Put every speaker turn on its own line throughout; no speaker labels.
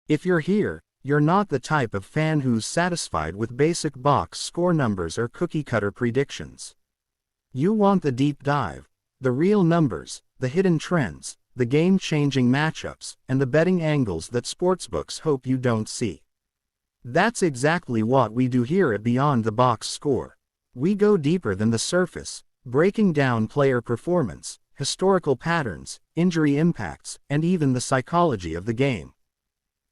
If you're here, you're not the type of fan who's satisfied with basic box score numbers or cookie-cutter predictions. You want the deep dive, the real numbers, the hidden trends, the game-changing matchups, and the betting angles that sportsbooks hope you don't see. That's exactly what we do here at Beyond the Box Score. We go deeper than the surface, breaking down player performance, historical patterns, injury impacts, and even the psychology of the game.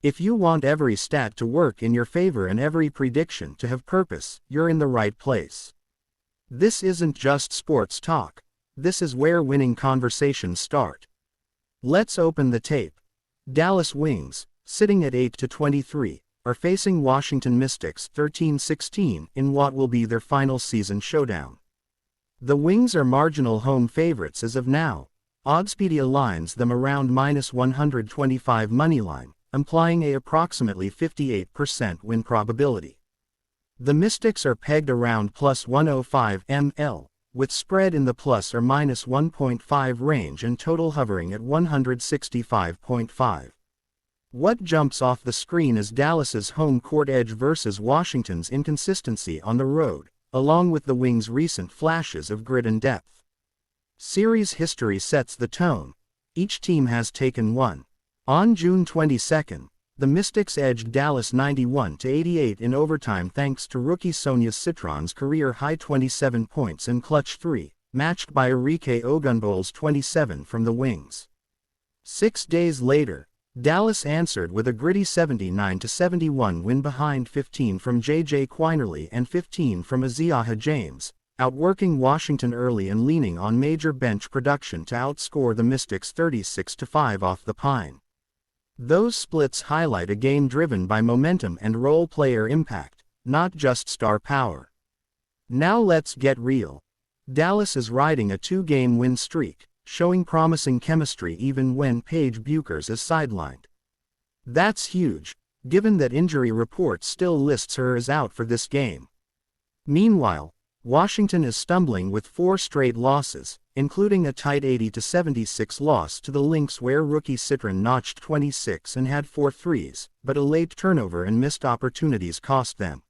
If you want every stat to work in your favor and every prediction to have purpose, you're in the right place. This isn't just sports talk. This is where winning conversations start. Let's open the tape. Dallas Wings, sitting at 8-23, are facing Washington Mystics 13-16 in what will be their final season showdown. The Wings are marginal home favorites as of now. Oddspedia lines them around -125 moneyline, implying a approximately 58% win probability. The Mystics are pegged around +105 ml, with spread in the plus or minus 1.5 range and total hovering at 165.5. What jumps off the screen is Dallas's home court edge versus Washington's inconsistency on the road, along with the Wings' recent flashes of grit and depth. Series history sets the tone. Each team has taken one. On June 22, the Mystics edged Dallas 91-88 in overtime thanks to rookie Sonia Citron's career-high 27 points in clutch 3, matched by Enrique Ogunbole's 27 from the Wings. 6 days later, Dallas answered with a gritty 79-71 win behind 15 from J.J. Quinerly and 15 from Aziaha James, outworking Washington early and leaning on major bench production to outscore the Mystics 36-5 off the pine. Those splits highlight a game driven by momentum and role player impact, not just star power. Now let's get real. Dallas is riding a 2-game win streak, showing promising chemistry even when Paige Bueckers is sidelined. That's huge, given that injury report still lists her as out for this game. Meanwhile, Washington is stumbling with 4 straight losses, including a tight 80-76 loss to the Lynx where rookie Citron notched 26 and had 4 threes, but a late turnover and missed opportunities cost them.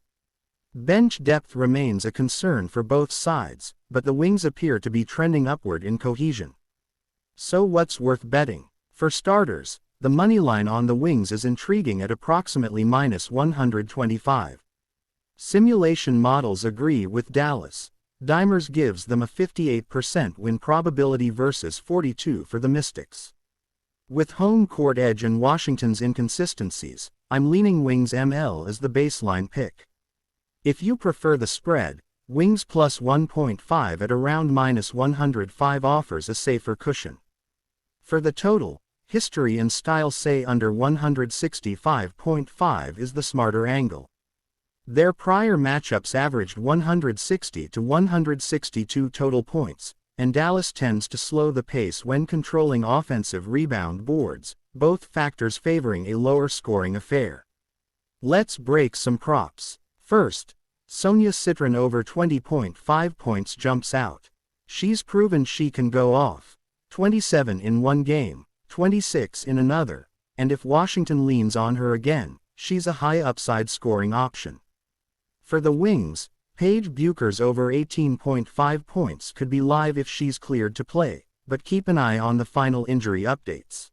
Bench depth remains a concern for both sides, but the Wings appear to be trending upward in cohesion. So what's worth betting? For starters, the moneyline on the Wings is intriguing at approximately -125. Simulation models agree with Dallas. Dimers gives them a 58% win probability versus 42 for the Mystics. With home court edge and Washington's inconsistencies, I'm leaning Wings ML as the baseline pick. If you prefer the spread, Wings plus 1.5 at around -105 offers a safer cushion. For the total, history and style say under 165.5 is the smarter angle. Their prior matchups averaged 160 to 162 total points, and Dallas tends to slow the pace when controlling offensive rebound boards, both factors favoring a lower scoring affair. Let's break some props. First, Sonia Citron over 20.5 points jumps out. She's proven she can go off. 27 in one game, 26 in another, and if Washington leans on her again, she's a high upside scoring option. For the Wings, Paige Bueckers over 18.5 points could be live if she's cleared to play, but keep an eye on the final injury updates.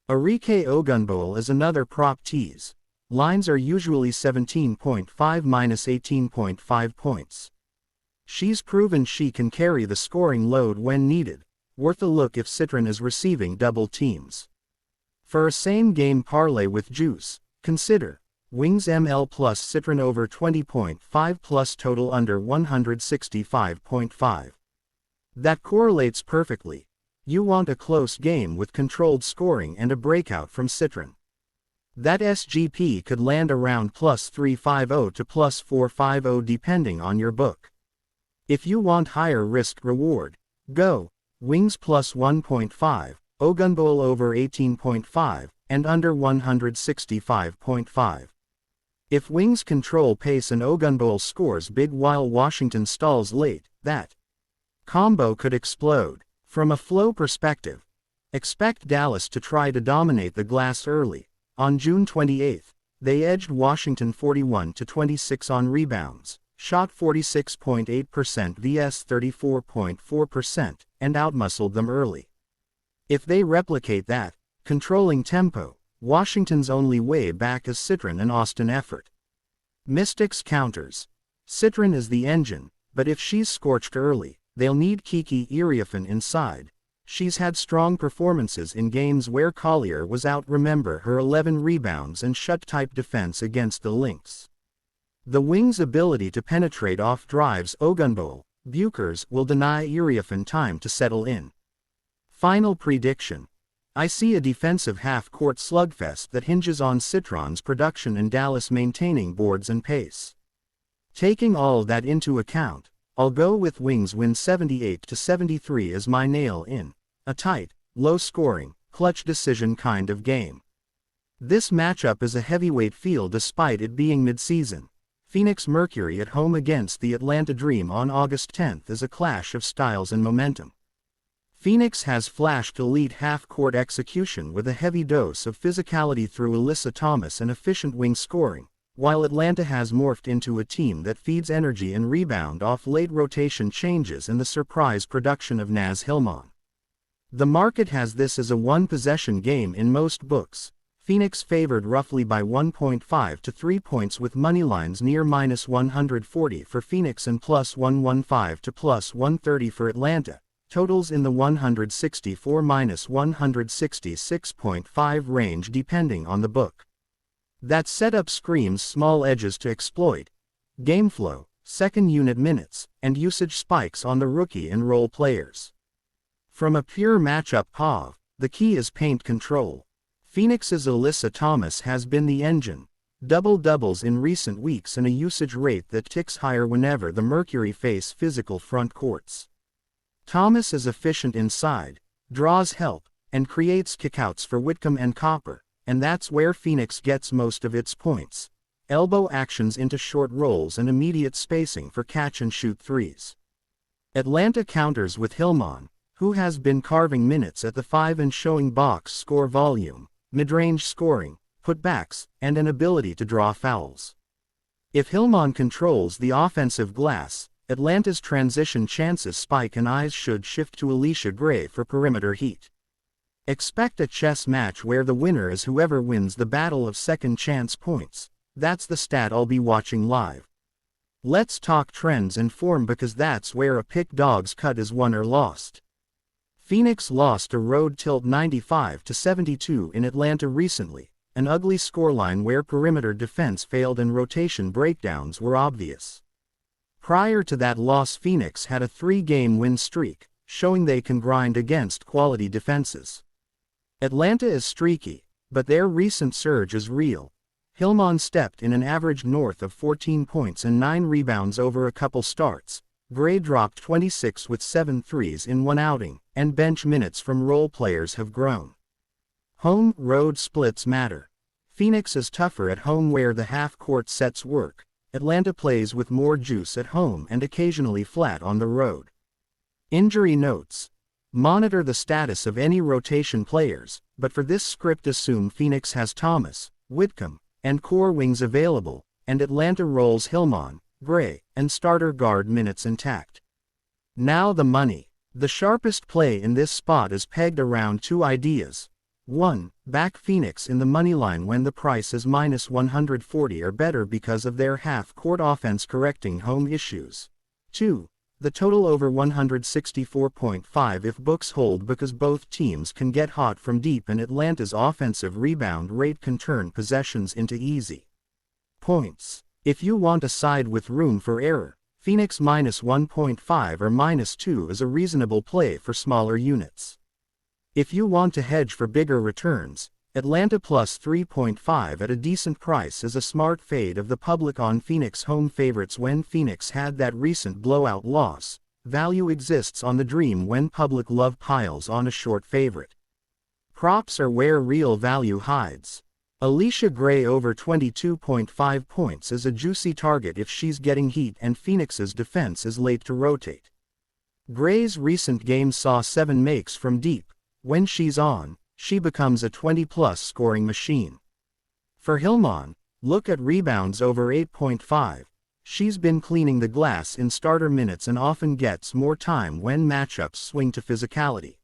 Enrique Ogunbole is another prop tease. Lines are usually 17.5-18.5 points. She's proven she can carry the scoring load when needed, worth a look if Citron is receiving double teams. For a same-game parlay with juice, consider Wings ML plus Citron over 20.5 plus total under 165.5. That correlates perfectly. You want a close game with controlled scoring and a breakout from Citron. That SGP could land around +350 to +450 depending on your book. If you want higher risk-reward, go Wings plus 1.5, Ogunbole over 18.5, and under 165.5. If Wings control pace and Ogunbole scores big while Washington stalls late, that combo could explode. From a flow perspective, expect Dallas to try to dominate the glass early, On June 28, they edged Washington 41-26 on rebounds, shot 46.8% vs 34.4%, and outmuscled them early. If they replicate that, controlling tempo, Washington's only way back is Citron and Austin effort. Mystics counters. Citron is the engine, but if she's scorched early, they'll need Kiki Iriafen inside. She's had strong performances in games where Collier was out. Remember her 11 rebounds and shut-type defense against the Lynx. The wing's ability to penetrate off drives Wnba, Buchers will deny Iriafen time to settle in. Final prediction. I see a defensive half-court slugfest that hinges on Citron's production and Dallas maintaining boards and pace. Taking all that into account, I'll go with Wings win 78-73 as my nail-in. A tight, low-scoring, clutch decision kind of game. This matchup is a heavyweight feel despite it being mid-season. Phoenix Mercury at home against the Atlanta Dream on August 10th is a clash of styles and momentum. Phoenix has flashed elite half-court execution with a heavy dose of physicality through Alyssa Thomas and efficient wing scoring, while Atlanta has morphed into a team that feeds energy and rebound off late rotation changes and the surprise production of Naz Hillman. The market has this as a one-possession game in most books. Phoenix favored roughly by 1.5 to 3 points with moneylines near -140 for Phoenix and +115 to +130 for Atlanta, totals in the 164-166.5 range depending on the book. That setup screams small edges to exploit. Game flow, second unit minutes, and usage spikes on the rookie and role players. From a pure matchup POV, the key is paint control. Phoenix's Alyssa Thomas has been the engine, double-doubles in recent weeks and a usage rate that ticks higher whenever the Mercury face physical front courts. Thomas is efficient inside, draws help, and creates kickouts for Whitcomb and Copper, and that's where Phoenix gets most of its points. Elbow actions into short rolls and immediate spacing for catch-and-shoot threes. Atlanta counters with Hillman, who has been carving minutes at the 5 and showing box score volume, mid-range scoring, putbacks, and an ability to draw fouls. If Hillman controls the offensive glass, Atlanta's transition chances spike and eyes should shift to Alicia Gray for perimeter heat. Expect a chess match where the winner is whoever wins the battle of second chance points. That's the stat I'll be watching live. Let's talk trends and form because that's where a pick dog's cut is won or lost. Phoenix lost a road tilt 95-72 in Atlanta recently, an ugly scoreline where perimeter defense failed and rotation breakdowns were obvious. Prior to that loss, Phoenix had a 3-game win streak, showing they can grind against quality defenses. Atlanta is streaky, but their recent surge is real. Hillman stepped in and averaged north of 14 points and 9 rebounds over a couple starts. Gray dropped 26 with 7 threes in one outing, and bench minutes from role players have grown. Home-road splits matter. Phoenix is tougher at home where the half-court sets work. Atlanta plays with more juice at home and occasionally flat on the road. Injury notes. Monitor the status of any rotation players, but for this script assume Phoenix has Thomas, Whitcomb, and core wings available, and Atlanta rolls Hillman, Gray, and starter guard minutes intact. Now the money. The sharpest play in this spot is pegged around 2 ideas. 1. Back Phoenix in the money line when the price is -140 or better because of their half-court offense correcting home issues. 2. The total over 164.5 if books hold because both teams can get hot from deep and Atlanta's offensive rebound rate can turn possessions into easy points. If you want a side with room for error, Phoenix -1.5 or -2 is a reasonable play for smaller units. If you want to hedge for bigger returns, Atlanta +3.5 at a decent price is a smart fade of the public on Phoenix home favorites when Phoenix had that recent blowout loss. Value exists on the Dream when public love piles on a short favorite. Props are where real value hides. Alicia Gray over 22.5 points is a juicy target if she's getting heat and Phoenix's defense is late to rotate. Gray's recent game saw 7 makes from deep. When she's on, she becomes a 20-plus scoring machine. For Hillman, look at rebounds over 8.5. She's been cleaning the glass in starter minutes and often gets more time when matchups swing to physicality.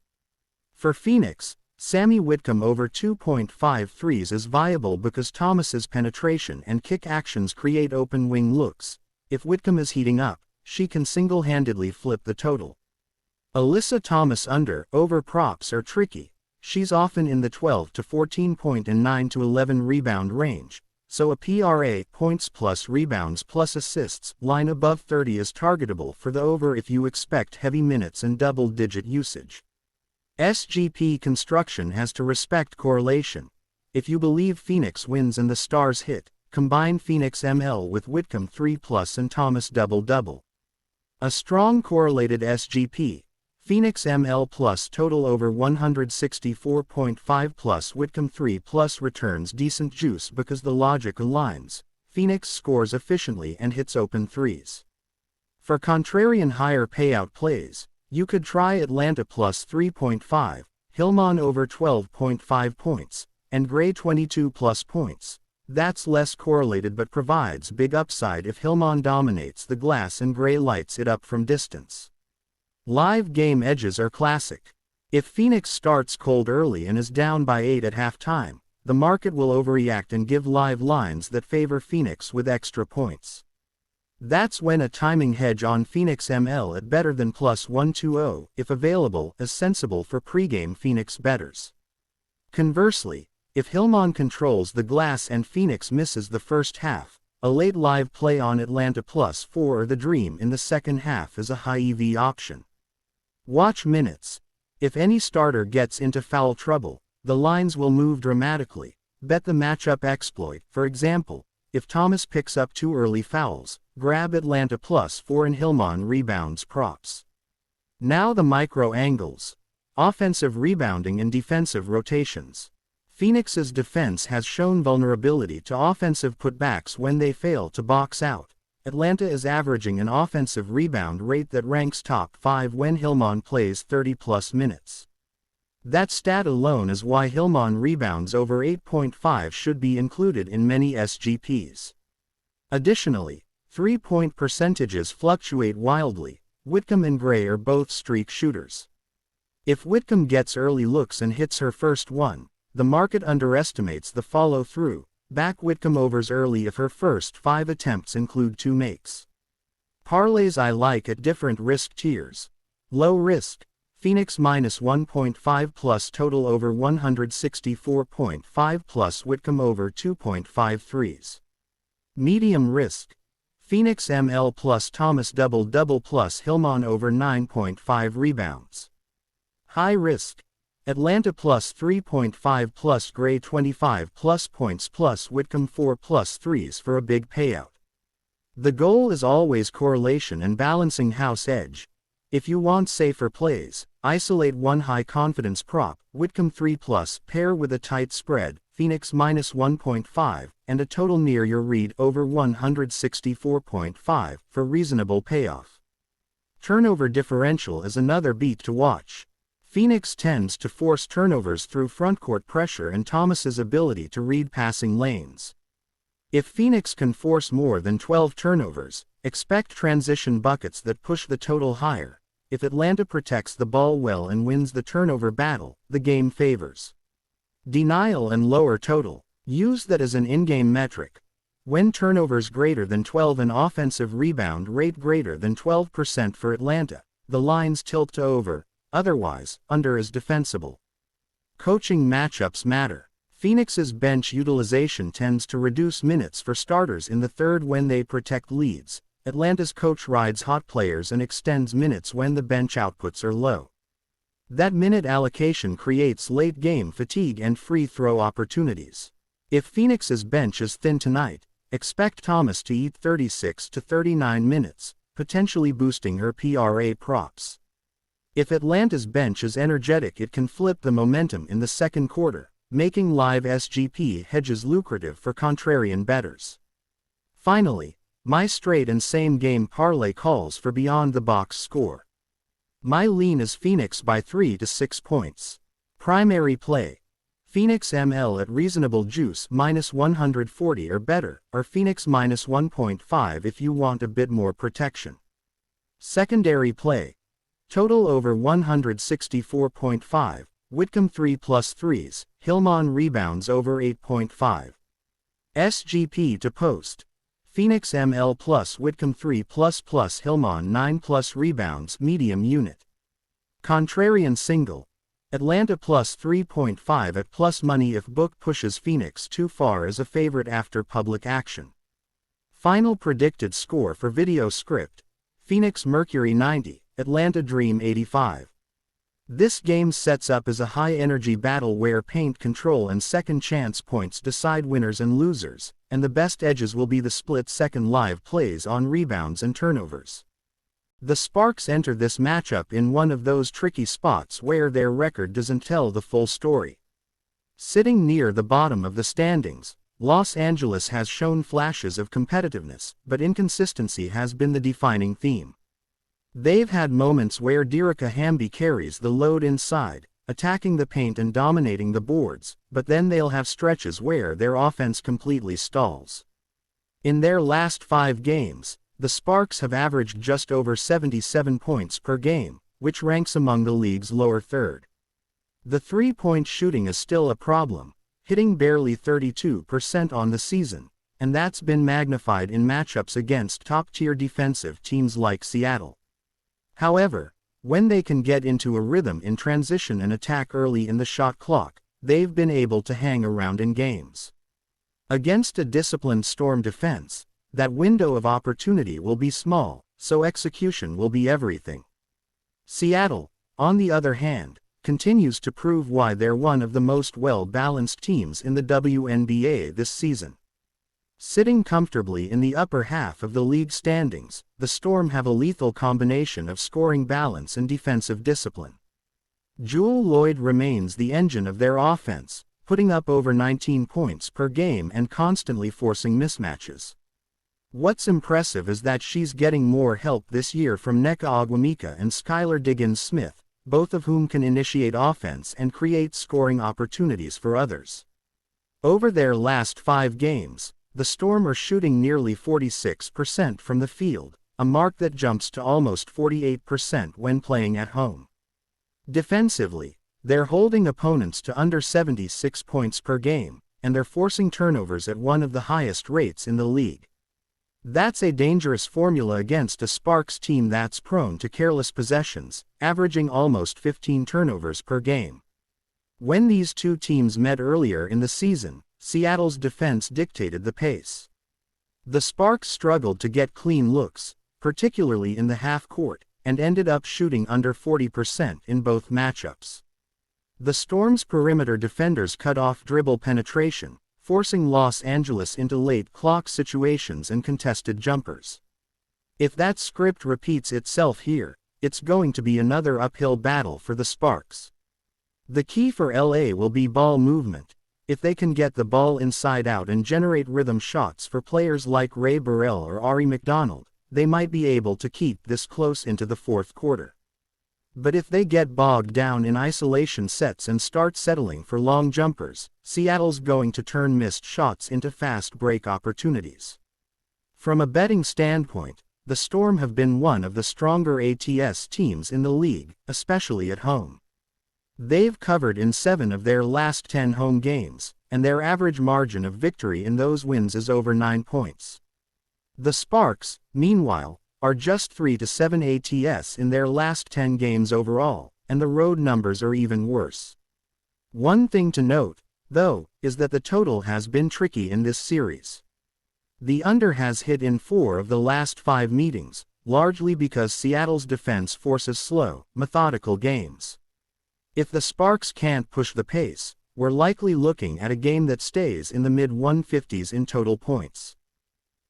For Phoenix, Sammy Whitcomb over 2.5 threes is viable because Thomas's penetration and kick actions create open wing looks. If Whitcomb is heating up, she can single-handedly flip the total. Alyssa Thomas over props are tricky. She's often in the 12 to 14 point and 9 to 11 rebound range. So a PRA points plus rebounds plus assists line above 30 is targetable for the over if you expect heavy minutes and double-digit usage. SGP construction has to respect correlation. If you believe Phoenix wins and the stars hit, combine Phoenix ML with Whitcomb 3+ and Thomas double-double. A strong correlated SGP, Phoenix ML plus total over 164.5 plus Whitcomb 3+ returns decent juice because the logic aligns. Phoenix scores efficiently and hits open threes. For contrarian higher payout plays, you could try Atlanta plus 3.5, Hillman over 12.5 points, and Gray 22+ points. That's less correlated but provides big upside if Hillman dominates the glass and Gray lights it up from distance. Live game edges are classic. If Phoenix starts cold early and is down by 8 at halftime, the market will overreact and give live lines that favor Phoenix with extra points. That's when a timing hedge on Phoenix ML at better than plus 120, if available, is sensible for pregame Phoenix bettors. Conversely, if Hillman controls the glass and Phoenix misses the first half, a late live play on Atlanta plus 4 or the Dream in the second half is a high EV option. Watch minutes. If any starter gets into foul trouble, the lines will move dramatically. Bet the matchup exploit. For example, if Thomas picks up 2 early fouls, grab Atlanta plus 4 and Hillman rebounds props. Now the micro angles. Offensive rebounding and defensive rotations. Phoenix's defense has shown vulnerability to offensive putbacks when they fail to box out. Atlanta is averaging an offensive rebound rate that ranks top 5 when Hillman plays 30+ minutes. That stat alone is why Hillman rebounds over 8.5 should be included in many SGPs. Additionally, 3-point percentages fluctuate wildly. Whitcomb and Gray are both streak shooters. If Whitcomb gets early looks and hits her first one, the market underestimates the follow-through. Back Whitcomb overs early if her first 5 attempts include 2 makes. Parlays I like at different risk tiers. Low risk, Phoenix minus 1.5 plus total over 164.5 plus Whitcomb over 2.5 threes. Medium risk, Phoenix ML plus Thomas double-double plus Hillman over 9.5 rebounds. High risk, Atlanta plus 3.5 plus Gray 25+ points plus Whitcomb 4+ threes for a big payout. The goal is always correlation and balancing house edge. If you want safer plays, isolate one high confidence prop, Whitcomb 3+, pair with a tight spread, Phoenix minus 1.5, and a total near your read over 164.5 for reasonable payoff. Turnover differential is another beat to watch. Phoenix tends to force turnovers through frontcourt pressure and Thomas's ability to read passing lanes. If Phoenix can force more than 12 turnovers, expect transition buckets that push the total higher. If Atlanta protects the ball well and wins the turnover battle, the game favors. Denial and lower total. Use that as an in-game metric. When turnovers greater than 12 and offensive rebound rate greater than 12% for Atlanta, the lines tilt to over. Otherwise, under is defensible. Coaching matchups matter. Phoenix's bench utilization tends to reduce minutes for starters in the third when they protect leads. Atlanta's coach rides hot players and extends minutes when the bench outputs are low. That minute allocation creates late-game fatigue and free throw opportunities. If Phoenix's bench is thin tonight, expect Thomas to eat 36 to 39 minutes, potentially boosting her PRA props. If Atlanta's bench is energetic, it can flip the momentum in the second quarter, making live SGP hedges lucrative for contrarian bettors. Finally, my straight and same game parlay calls for beyond the box score. My lean is Phoenix by 3 to 6 points. Primary play, Phoenix ML at reasonable juice -140 or better, or Phoenix -1.5 if you want a bit more protection. Secondary play. Total over 164.5, Whitcomb 3 plus 3s, Hillman rebounds over 8.5. SGP to post. Phoenix ML plus Whitcomb 3 plus Hillman 9 plus rebounds medium unit. Contrarian single. Atlanta plus 3.5 at plus money if book pushes Phoenix too far as a favorite after public action. Final predicted score for video script. Phoenix Mercury 90, Atlanta Dream 85. This game sets up as a high-energy battle where paint control and second chance points decide winners and losers, and the best edges will be the split-second live plays on rebounds and turnovers. The Sparks enter this matchup in one of those tricky spots where their record doesn't tell the full story. Sitting near the bottom of the standings, Los Angeles has shown flashes of competitiveness, but inconsistency has been the defining theme. They've had moments where Wnba carries the load inside, attacking the paint and dominating the boards, but then they'll have stretches where their offense completely stalls. In their last 5 games, the Sparks have averaged just over 77 points per game, which ranks among the league's lower third. The three-point shooting is still a problem, hitting barely 32% on the season, and that's been magnified in matchups against top-tier defensive teams like Seattle. However, when they can get into a rhythm in transition and attack early in the shot clock, they've been able to hang around in games. Against a disciplined Storm defense, that window of opportunity will be small, so execution will be everything. Seattle, on the other hand, continues to prove why they're one of the most well-balanced teams in the WNBA this season. Sitting comfortably in the upper half of the league standings, the Storm have a lethal combination of scoring balance and defensive discipline. Jewel Lloyd remains the engine of their offense, putting up over 19 points per game and constantly forcing mismatches. What's impressive is that she's getting more help this year from Nneka Ogwumika and Skylar Diggins-Smith, both of whom can initiate offense and create scoring opportunities for others. Over their last 5 games, the Storm are shooting nearly 46% from the field, a mark that jumps to almost 48% when playing at home. Defensively, they're holding opponents to under 76 points per game, and they're forcing turnovers at one of the highest rates in the league. That's a dangerous formula against a Sparks team that's prone to careless possessions, averaging almost 15 turnovers per game. When these two teams met earlier in the season, Seattle's defense dictated the pace. The Sparks struggled to get clean looks, particularly in the half-court, and ended up shooting under 40% in both matchups. The Storm's perimeter defenders cut off dribble penetration, forcing Los Angeles into late clock situations and contested jumpers. If that script repeats itself here, it's going to be another uphill battle for the Sparks. The key for LA will be ball movement. If they can get the ball inside out and generate rhythm shots for players like Ray Burrell or Ari McDonald, they might be able to keep this close into the fourth quarter. But if they get bogged down in isolation sets and start settling for long jumpers, Seattle's going to turn missed shots into fast break opportunities. From a betting standpoint, the Storm have been one of the stronger ATS teams in the league, especially at home. They've covered in 7 of their last 10 home games, and their average margin of victory in those wins is over 9 points. The Sparks, meanwhile, are just 3-7 ATS in their last 10 games overall, and the road numbers are even worse. One thing to note, though, is that the total has been tricky in this series. The under has hit in 4 of the last 5 meetings, largely because Seattle's defense forces slow, methodical games. If the Sparks can't push the pace, we're likely looking at a game that stays in the mid-150s in total points.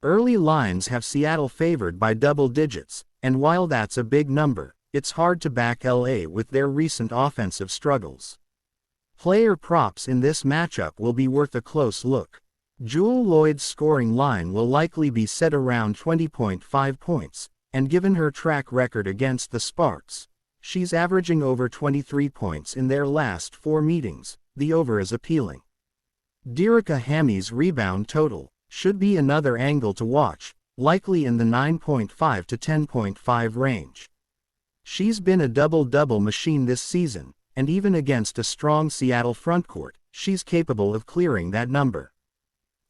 Early lines have Seattle favored by double digits, and while that's a big number, it's hard to back LA with their recent offensive struggles. Player props in this matchup will be worth a close look. Jewel Lloyd's scoring line will likely be set around 20.5 points, and given her track record against the Sparks, she's averaging over 23 points in their last 4 meetings, the over is appealing. Derica Hammy's rebound total should be another angle to watch, likely in the 9.5 to 10.5 range. She's been a double-double machine this season, and even against a strong Seattle frontcourt, she's capable of clearing that number.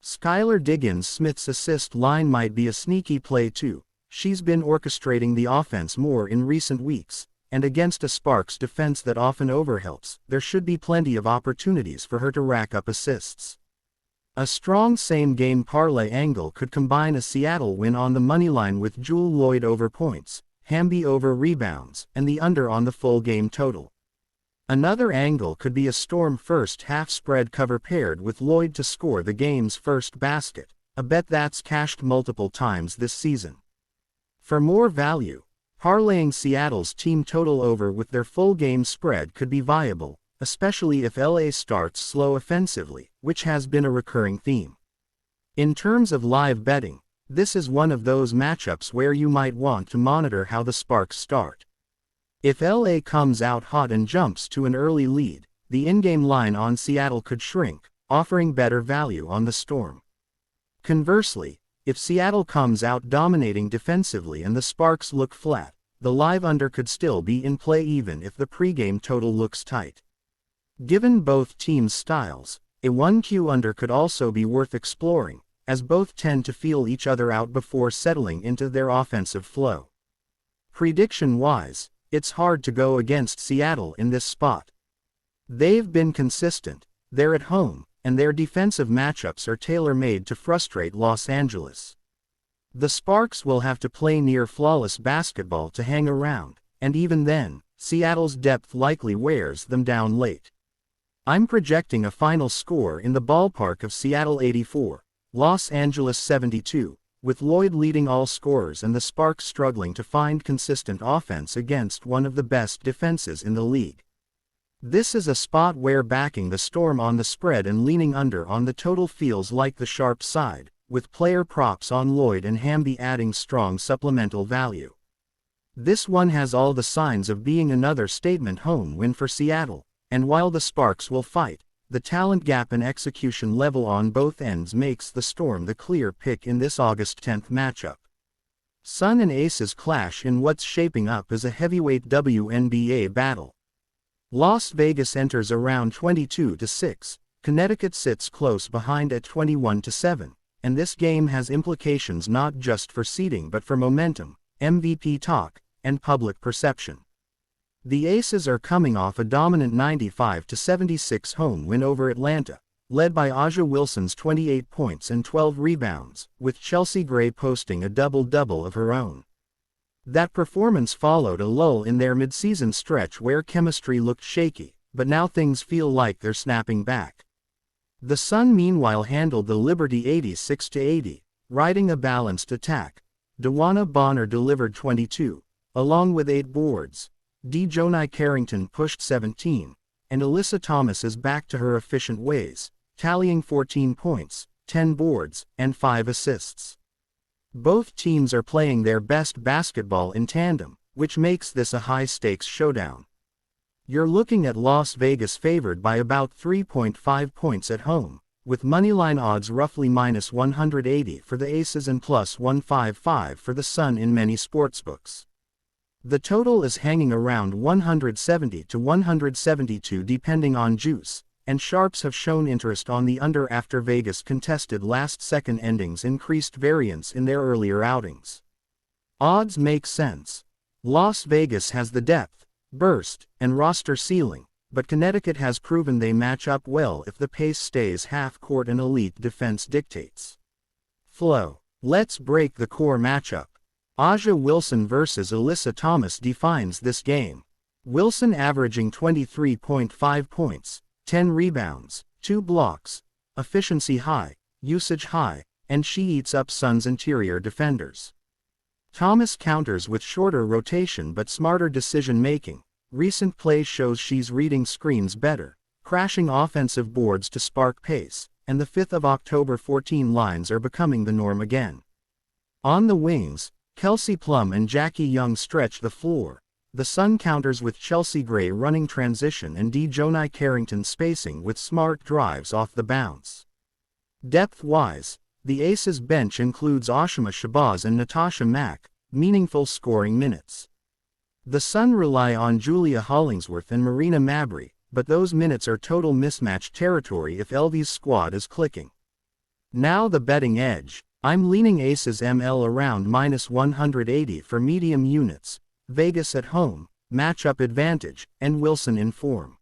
Skylar Diggins-Smith's assist line might be a sneaky play too. She's been orchestrating the offense more in recent weeks, and against a Sparks defense that often overhelps, there should be plenty of opportunities for her to rack up assists. A strong same-game parlay angle could combine a Seattle win on the moneyline with Jewel Lloyd over points, Wnba over rebounds, and the under on the full game total. Another angle could be a Storm first half spread cover paired with Lloyd to score the game's first basket, a bet that's cashed multiple times this season. For more value, parlaying Seattle's team total over with their full game spread could be viable, especially if LA starts slow offensively, which has been a recurring theme. In terms of live betting, this is one of those matchups where you might want to monitor how the Sparks start. If LA comes out hot and jumps to an early lead, the in-game line on Seattle could shrink, offering better value on the Storm. Conversely, if Seattle comes out dominating defensively and the Sparks look flat, the live under could still be in play even if the pregame total looks tight. Given both teams' styles, a 1Q under could also be worth exploring, as both tend to feel each other out before settling into their offensive flow. Prediction-wise, it's hard to go against Seattle in this spot. They've been consistent, they're at home, and their defensive matchups are tailor-made to frustrate Los Angeles. The Sparks will have to play near-flawless basketball to hang around, and even then, Seattle's depth likely wears them down late. I'm projecting a final score in the ballpark of Seattle 84, Los Angeles 72, with Lloyd leading all scorers and the Sparks struggling to find consistent offense against one of the best defenses in the league. This is a spot where backing the Storm on the spread and leaning under on the total feels like the sharp side, with player props on Lloyd and Wnba adding strong supplemental value. This one has all the signs of being another statement home win for Seattle, and while the Sparks will fight, the talent gap and execution level on both ends makes the Storm the clear pick in this August 10th matchup. Sun and Aces clash in what's shaping up as a heavyweight WNBA battle. Las Vegas enters around 22-6, Connecticut sits close behind at 21-7, and this game has implications not just for seeding but for momentum, MVP talk, and public perception. The Aces are coming off a dominant 95-76 home win over Atlanta, led by A'ja Wilson's 28 points and 12 rebounds, with Chelsea Gray posting a double-double of her own. That performance followed a lull in their midseason stretch where chemistry looked shaky, but now things feel like they're snapping back. The Sun meanwhile handled the Liberty 86-80, riding a balanced attack. Dewana Bonner delivered 22, along with 8 boards. Dejounte Carrington pushed 17, and Alyssa Thomas is back to her efficient ways, tallying 14 points, 10 boards, and 5 assists. Both teams are playing their best basketball in tandem, which makes this a high-stakes showdown. You're looking at Las Vegas favored by about 3.5 points at home, with moneyline odds roughly -180 for the Aces and +155 for the Sun in many sportsbooks. The total is hanging around 170 to 172 depending on juice, and sharps have shown interest on the under after Vegas contested last-second endings increased variance in their earlier outings. Odds make sense. Las Vegas has the depth, burst, and roster ceiling, but Connecticut has proven they match up well if the pace stays half-court and elite defense dictates. Flow. Let's break the core matchup. A'ja Wilson versus Alyssa Thomas defines this game. Wilson averaging 23.5 points, 10 rebounds, 2 blocks, efficiency high, usage high, and she eats up Suns' interior defenders. Thomas counters with shorter rotation but smarter decision-making. Recent play shows she's reading screens better, crashing offensive boards to spark pace, and the 5th of October 14 lines are becoming the norm again. On the wings, Kelsey Plum and Jackie Young stretch the floor, The Sun counters with Chelsea Gray running transition and Dejournay Carrington spacing with smart drives off the bounce. Depth-wise, the Aces bench includes Oshima Shabazz and Natasha Mack, meaningful scoring minutes. The Sun rely on Julia Hollingsworth and Marina Mabrey, but those minutes are total mismatch territory if LV's squad is clicking. Now the betting edge. I'm leaning Aces ML around -180 for medium units, Vegas at home, matchup advantage, and Wilson in form.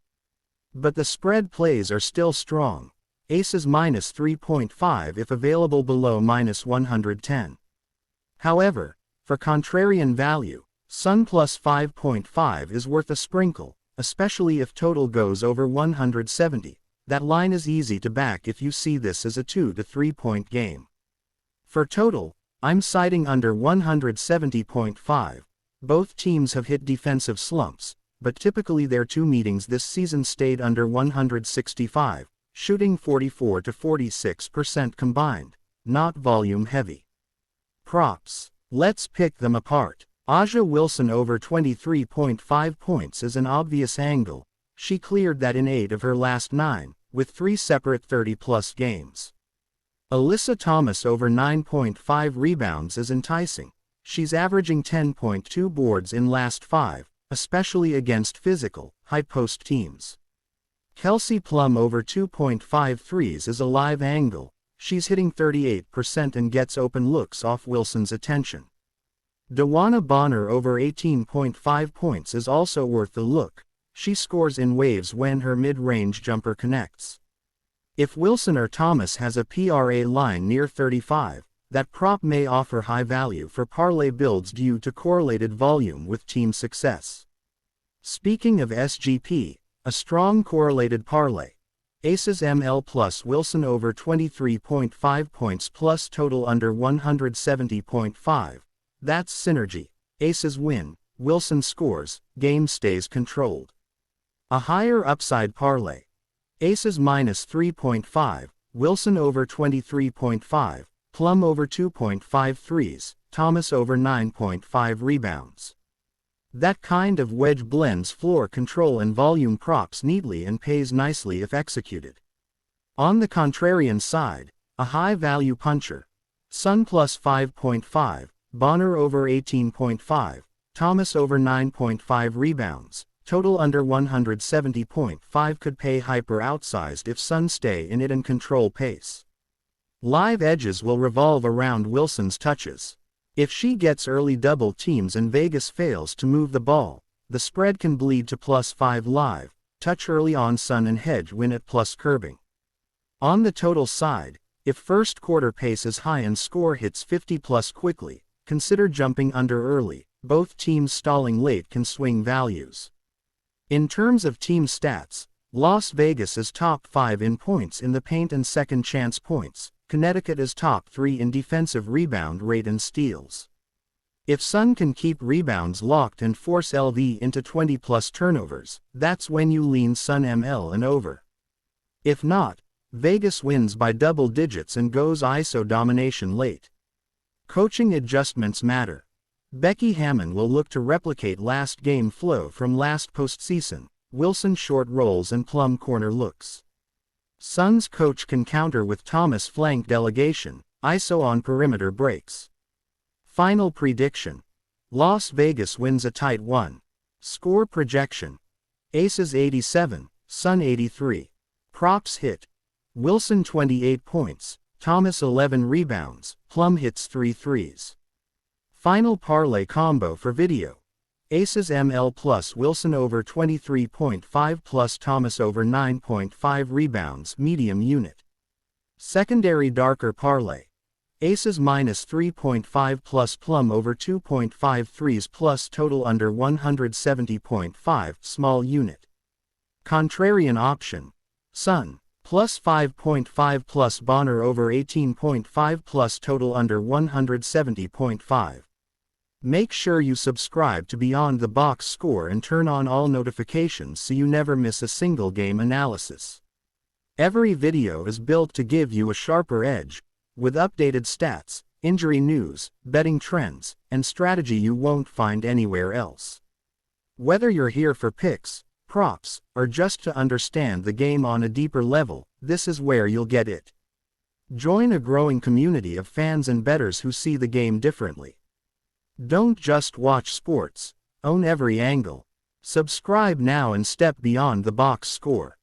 But the spread plays are still strong. Aces -3.5 if available below -110. However, for contrarian value, Sun plus 5.5 is worth a sprinkle, especially if total goes over 170. That line is easy to back if you see this as a 2 to 3 point game. For total, I'm siding under 170.5. Both teams have hit defensive slumps, but typically their two meetings this season stayed under 165, shooting 44 to 46% combined, not volume heavy. Props. Let's pick them apart. A'ja Wilson over 23.5 points is an obvious angle. She cleared that in 8 of her last 9, with 3 separate 30-plus games. Alyssa Thomas over 9.5 rebounds is enticing. She's averaging 10.2 boards in last 5, especially against physical, high-post teams. Kelsey Plum over 2.5 threes is a live angle. She's hitting 38% and gets open looks off Wilson's attention. Dawana Bonner over 18.5 points is also worth the look. She scores in waves when her mid-range jumper connects. If Wilson or Thomas has a PRA line near 35, that prop may offer high value for parlay builds due to correlated volume with team success. Speaking of SGP, a strong correlated parlay. Aces ML plus Wilson over 23.5 points plus total under 170.5. That's synergy. Aces win, Wilson scores, game stays controlled. A higher upside parlay. Aces -3.5, Wilson over 23.5, Plum over 2.5 threes, Thomas over 9.5 rebounds. That kind of wedge blends floor control and volume props neatly and pays nicely if executed. On the contrarian side, a high-value puncher. Sun plus 5.5, Bonner over 18.5, Thomas over 9.5 rebounds. Total under 170.5 could pay hyper outsized if Sun stay in it and control pace. Live edges will revolve around Wilson's touches. If she gets early double teams and Vegas fails to move the ball, the spread can bleed to +5 live, touch early on Sun and hedge win at plus curbing. On the total side, if first quarter pace is high and score hits 50+ quickly, consider jumping under early. Both teams stalling late can swing values. In terms of team stats, Las Vegas is top 5 in points in the paint and second chance points. Connecticut is top 3 in defensive rebound rate and steals. If Sun can keep rebounds locked and force LV into 20+ turnovers, that's when you lean Sun ML and over. If not, Vegas wins by double digits and goes ISO domination late. Coaching adjustments matter. Becky Hammon will look to replicate last game flow from last postseason, Wilson short rolls and Plum corner looks. Suns coach can counter with Thomas flank delegation, ISO on perimeter breaks. Final prediction. Las Vegas wins a tight one. Score projection. Aces 87, Sun 83. Props hit. Wilson 28 points, Thomas 11 rebounds, Plum hits 3 threes. Final parlay combo for video. Aces ML plus Wilson over 23.5 plus Thomas over 9.5 rebounds medium unit. Secondary darker parlay. Aces -3.5 plus Plum over 2.5 threes plus total under 170.5 small unit. Contrarian option. Sun plus 5.5 plus Bonner over 18.5 plus total under 170.5. Make sure you subscribe to Beyond the Box Score and turn on all notifications so you never miss a single game analysis. Every video is built to give you a sharper edge, with updated stats, injury news, betting trends, and strategy you won't find anywhere else. Whether you're here for picks, props, or just to understand the game on a deeper level, this is where you'll get it. Join a growing community of fans and bettors who see the game differently. Don't just watch sports, own every angle. Subscribe now and step beyond the box score.